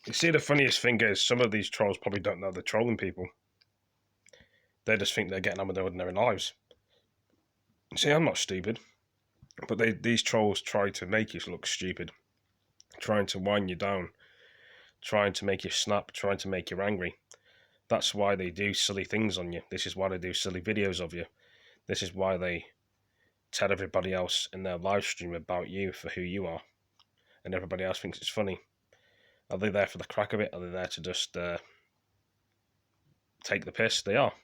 You see, the funniest thing is some of these trolls probably don't know they're trolling people. They just think they're getting on with their ordinary lives. See, I'm not stupid, but these trolls try to make you look stupid, trying to wind you down, trying to make you snap, trying to make you angry. That's why they do silly things on you. This is why they do silly videos of you. This is why they tell everybody else in their live stream about you for who you are, and everybody else thinks it's funny. Are they there for the crack of it? Are they there to just take the piss? They are.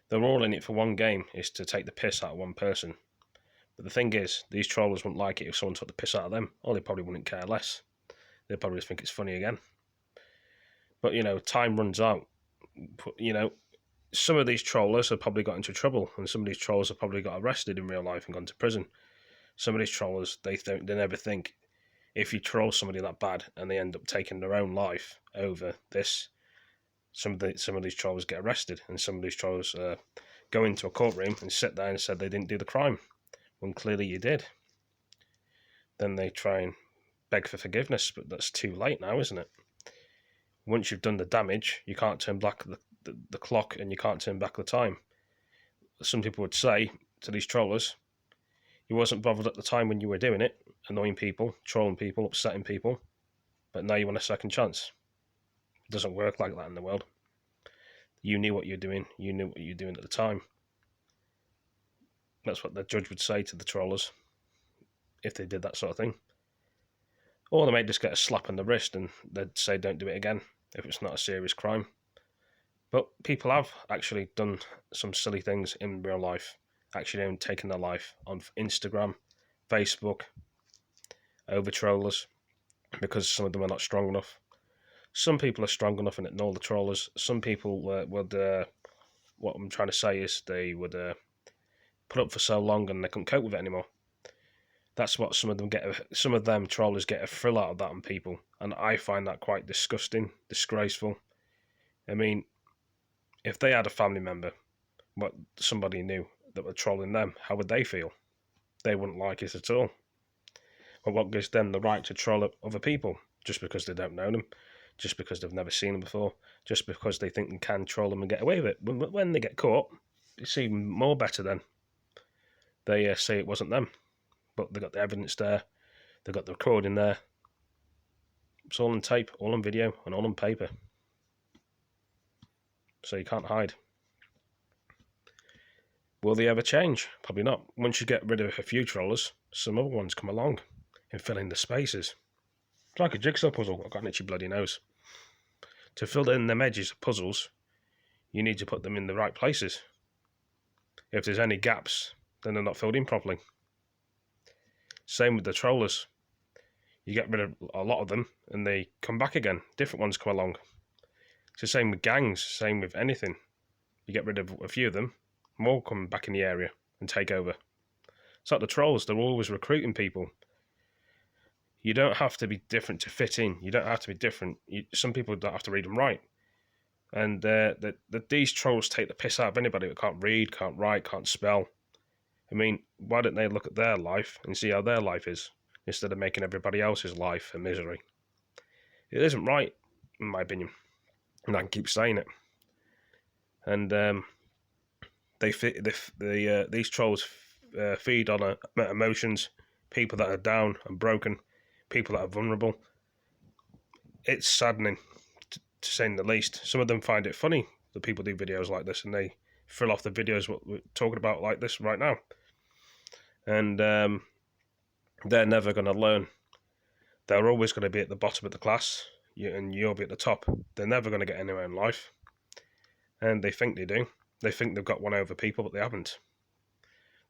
They're all in it for one game, is to take the piss out of one person. But the thing is, these trollers wouldn't like it if someone took the piss out of them, or they probably wouldn't care less. They'd probably just think it's funny again. But, time runs out. Some of these trollers have probably got into trouble, and some of these trollers have probably got arrested in real life and gone to prison. Some of these trollers, they never think, if you troll somebody that bad and they end up taking their own life over this, some of these trollers get arrested, and some of these trollers go into a courtroom and sit there and said they didn't do the crime, when clearly you did. Then they try and beg for forgiveness, but that's too late now, isn't it? Once you've done the damage, you can't turn back the clock, and you can't turn back the time. Some people would say to these trollers, you wasn't bothered at the time when you were doing it, annoying people, trolling people, upsetting people, but now you want a second chance. It doesn't work like that in the world. You knew what you're doing. You knew what you were doing at the time. That's what the judge would say to the trollers if they did that sort of thing. Or they might just get a slap on the wrist and they'd say don't do it again if it's not a serious crime. But people have actually done some silly things in real life, actually taken their life on Instagram, Facebook, over trollers, because some of them are not strong enough. Some people are strong enough and ignore the trollers. Some people would, what I'm trying to say is they would put up for so long and they couldn't cope with it anymore. That's what some of them trollers get a thrill out of that on people, and I find that quite disgusting, disgraceful. I mean, if they had a family member, what somebody knew that were trolling them, how would they feel? They wouldn't like it at all. But what gives them the right to troll other people just because they don't know them, just because they've never seen them before, just because they think they can troll them and get away with it? When they get caught, it's even more better then. They say it wasn't them, but they got the evidence there, they got the recording there. It's all on tape, all on video, and all on paper. So you can't hide. Will they ever change? Probably not. Once you get rid of a few trollers, some other ones come along and fill in the spaces. It's like a jigsaw puzzle. I've got an itchy bloody nose. To fill in them edges of puzzles, you need to put them in the right places. If there's any gaps, then they're not filled in properly. Same with the trollers. You get rid of a lot of them and they come back again. Different ones come along. It's the same with gangs, same with anything. You get rid of a few of them, more come back in the area and take over. It's like the trolls, they're always recruiting people. You don't have to be different to fit in. You don't have to be different. Some people don't have to read and write. And these trolls take the piss out of anybody that can't read, can't write, can't spell. I mean, why don't they look at their life and see how their life is, instead of making everybody else's life a misery? It isn't right, in my opinion. And I can keep saying it. And these trolls feed on emotions, people that are down and broken, people that are vulnerable. It's saddening, to say the least. Some of them find it funny that people do videos like this, and they fill off the videos what we're talking about like this right now. And they're never going to learn. They're always going to be at the bottom of the class, and you'll be at the top. They're never going to get anywhere in life. And they think they do. They think they've got one over people, but they haven't.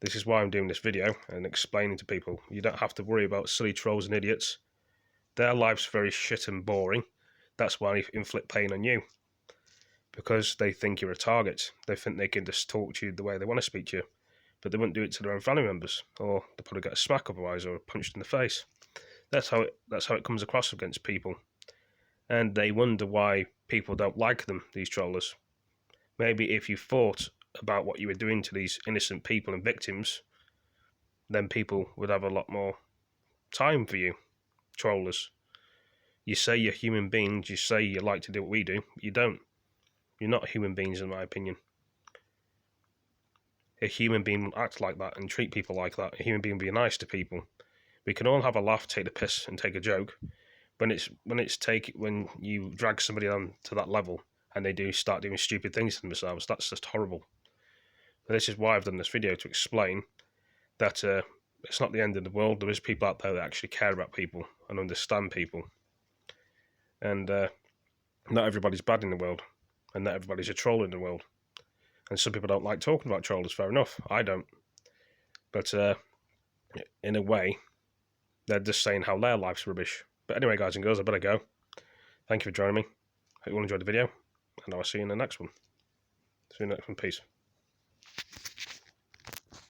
This is why I'm doing this video and explaining to people, you don't have to worry about silly trolls and idiots. Their life's very shit and boring. That's why they inflict pain on you. Because they think you're a target. They think they can just talk to you the way they want to speak to you. But they wouldn't do it to their own family members. Or they'll probably get a smack otherwise, or punched in the face. That's how it comes across against people. And they wonder why people don't like them, these trollers. Maybe if you thought about what you were doing to these innocent people and victims, then people would have a lot more time for you, trollers. You say you're human beings, you say you like to do what we do, you don't. You're not human beings, in my opinion. A human being will act like that and treat people like that. A human being will be nice to people. We can all have a laugh, take the piss, and take a joke. When you drag somebody on to that level and they do start doing stupid things to themselves, that's just horrible. And this is why I've done this video, to explain that it's not the end of the world. There is people out there that actually care about people and understand people. And not everybody's bad in the world, and not everybody's a troll in the world. And some people don't like talking about trollers, fair enough. I don't. But in a way, they're just saying how their life's rubbish. But anyway, guys and girls, I better go. Thank you for joining me. Hope you all enjoyed the video, and I'll see you in the next one. See you in the next one. Peace.